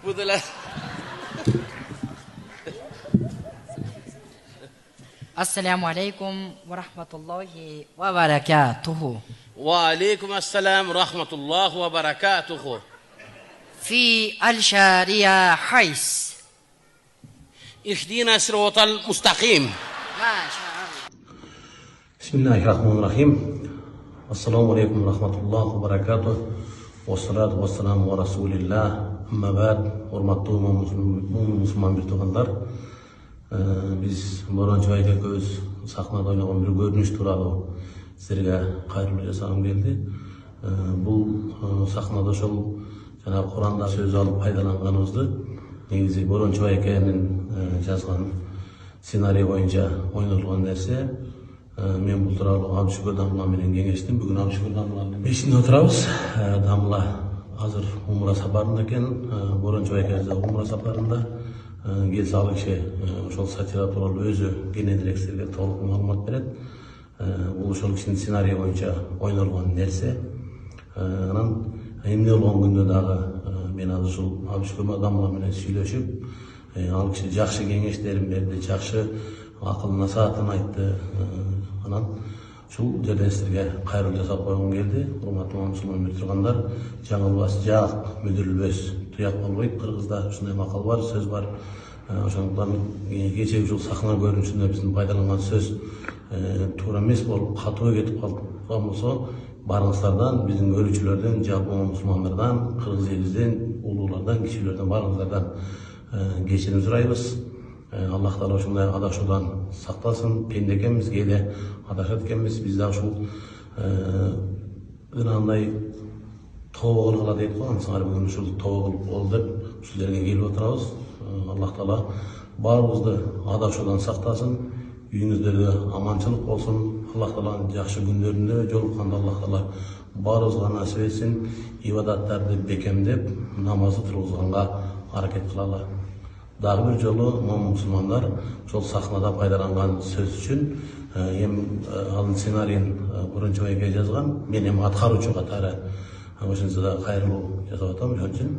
Bu da Assalamu alaikum wa rahmatullahi wa barakatuhu. وعليكم السلام ورحمة الله وبركاته. في الشارع حيث اهدنا الصراط المستقيم. ما شاء الله. بسم الله الرحمن الرحيم. السلام عليكم ورحمة الله وبركاته. والصلاة والسلام على رسول الله. أما بعد hurmatly musulmon bir tuğanlar. Biz Boran Çuayka köz sahnada oynagan bir görünüş turалы sizlerge kayırlı jasagım geldi. Bu sahnada şol jana Kur'anda söz alıp faydalanganыбызды негизи Boran Çuayka'nın жазган ssenariy boyunca oynalgan nerse. Men bu turалы Abdüşükür Damla menen kеңештим. Bugün Abdüşükür Damla'nın beşinde oturabız. Damla hazır umra saparında eken, Boran Çuayka umra saparında. Gelse al kişi ошол сатира тууралуу өзү кененирээк силерге толук маалымат берет. Бул ошол кишинин сценарийи боюнча ойнолгон нерсе. Анан эмне болгон күндө дагы мен азыр ушул Абдüşükür Damla менен сүйлөшүп, ал киши жакшы кеңештерин берди, жакшы акыл насаатын айтты. Анан ушул жерден силерге кайрылуу жасап койгум келди. Урматтуу мусулман тургандар, жаңылбас, жак мүдүрүлбөс, туяк болбойт. Кыргызда ушундай макал бар, сөз бар. Ошондуктан кечеги ушул сахна көрүнүшүндө биздин пайдаланган сөз туура эмес болуп катуу кетип калган болсо, барыңыздардан, биздин көрүүчүлөрдөн, жалпы мусулмандардан, кыргыз элибизден, улуулардан, кишилерден барыңыздардан кечирим сурайбыз. Аллах Таала ушундай адашуудан сактасын. Пенде экенбиз, кээде адашат экенбиз. Биз да ушул ынандай тобо кылгыла дейт го. Ансаңар бүгүн ушул тобо кылып бол деп ушул жерге келип отурабыз. Аллах Таала баарыбызды адашуудан сактасын. Үйүңүздөргө аманчылык болсун. Аллах Тааланын жакшы күндөрүндө жолукканда Аллах Таала баарыбызга насип этсин. Ибадаттарды бекемдеп, намазды тургузганга аракет кылалы. Дагы бир жолу мусулмандар ошол сахнада пайдаланган сөз үчүн анын сценарийин Boran Çuayka жазган. Мен эми аткаруучу катары ошончо да кайрылуу жасап атам. Ошон үчүн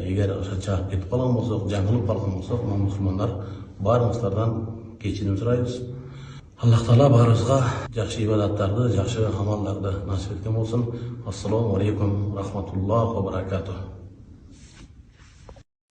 эгер чаап кетип калган болсок, жаңылып калган болсок, мусулмандар баарыңыздардан кечирим сурайбыз. Аллах Таала баарыбызга жакшы ибадаттарды, жакшы амалдарды насип эткен болсун. Ассаламу алейкум рахматуллахи ва баракатух.